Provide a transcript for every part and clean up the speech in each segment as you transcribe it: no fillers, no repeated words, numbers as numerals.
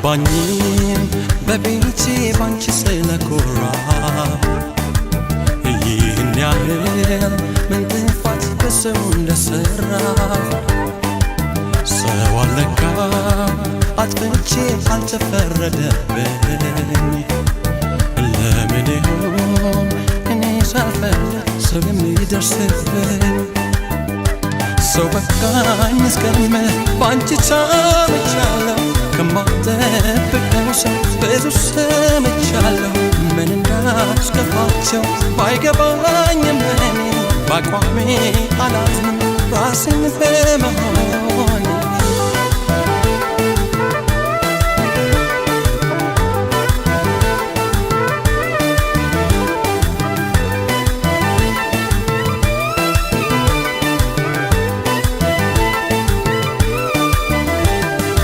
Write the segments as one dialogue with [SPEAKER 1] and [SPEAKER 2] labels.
[SPEAKER 1] አልገባኝም በቤቴ ባንቺ ስለኮራሁ ይህን ያህል ምን ጥፋት በሰው እንደሰራሁ ሰው አለካ አጥፍቼ አልተፈረደብኝ ለምን ይሆን እኔ ሳልፈልግ ሰው የሚደርስብኝ ሰው በቃኝ እስከምል ባንቺ ተመቻለሁ ከማልጠብቀው ሰው ብዙ ሰምቻለሁ ምን እንዳስከፋቸው ባይገባኝም እኔ በአቋሜ አላዝንም ራሴን በመሆኔ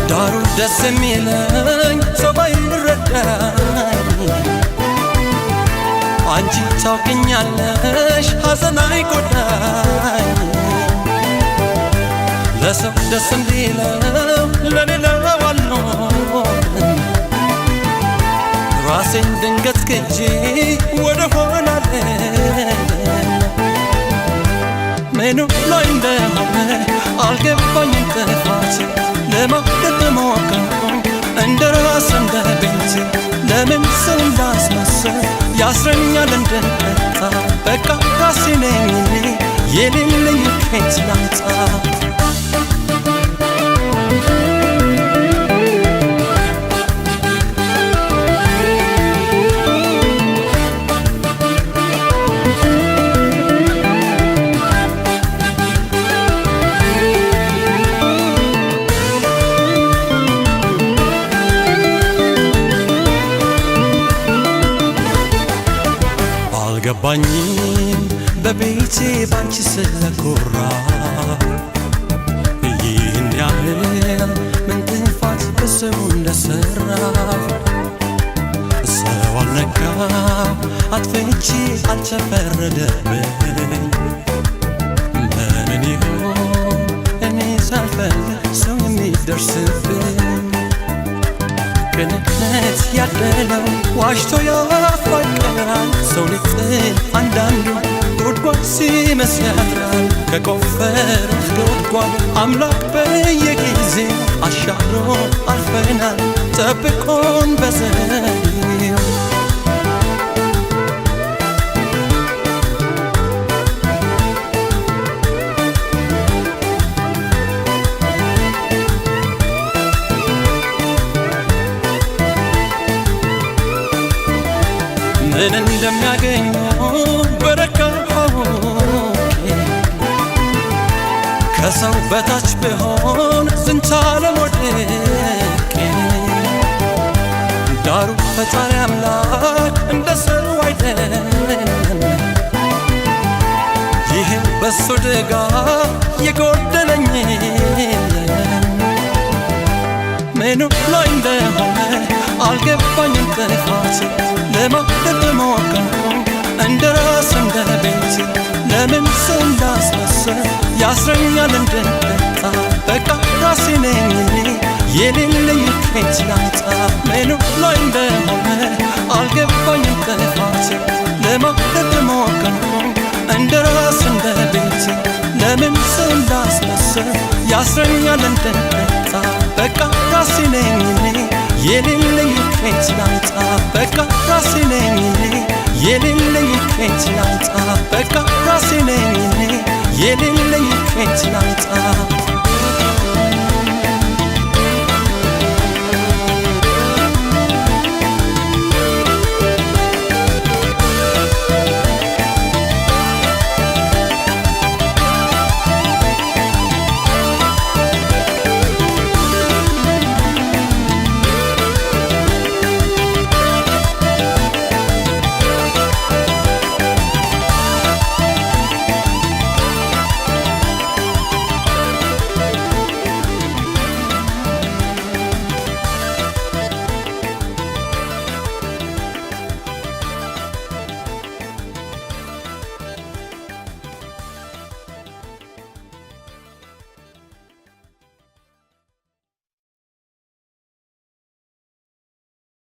[SPEAKER 1] ዳሩ ደስ የሚለኝ ሰው ባይረዳኝ አንቺ ታውቂኛለሽ ሐዘን አይጎዳኝ ለሰው ደስ እንዲለው ለሌላው አልኖርም ራሴን ድንገት ክጄ ወደ ኋላ ምኑ ላይ እንደሆነ አልገባኝም ጥፋቴ ለማደግ ሞከርኩኝ እንደ ራስ እንደ ቤቴ ለምን ሰው እንዳስመስል ያስረኛል እንድንቀጣ በቃ ራሴ ነኝ እኔ የሌለኝ ከየት ላምጣ አልገባኝም በቤቴ ባንቺ ስለኮራሁ ይህን ያህል ምን ጥፋት በሰው እንደሰራሁ ሰው አልነካ አጥፍቼ አልተፈረደብኝ ለምን ይሆን እኔ ሳልፈልግ ሰው የሚደርስብኝ ቅንነት ያደለው ዋሽቶ ያፋቅራል ሰው ሊጥል አንዳንዱ ጉድጓድ ሲመስያል ከቆፈርህ ጉድጓድ አምላክ በየጊዜው አሻግሮ አልፈናል ጠብቆን በዘዴው ምን እንደሚያገኙ በረካሁ ከሰው በታች ብሆን ዝንታለም ወድቄ ዳሩ ፈጣሪ አምላክ እንደ ሰው አይደለም ይህ በሱ ድጋፍ የጎደለኝ ምኑ ላይ እንደሆነ አልገባኝም ጥፋቴ ለማደግ ሞከርኩኝ እንደ ራስ እንደ ቤቴ ለምን ሰው እንዳስመስል ያስረኛል እንድንቀጣ በቃ ራሴ ነኝ እኔ የሌለኝ ከየት ላምጣ ምኑ ላይ እንደሆነ አልገባኝም ጥፋቴ ለማደግ ሞከርኩኝ እንደ ራስ እንደ ቤቴ ለምን ሰው እንዳስመስል ያስረኛል እንድንቀጣ በቃ ራሴ ነኝ እኔ የሌለኝ ከየት ላምጣ በቃ ራሴ ነኝ እኔ የሌለኝ ከየት ላምጣ በቃ ራሴ ነኝ እኔ የሌለኝ ከየት ላምጣ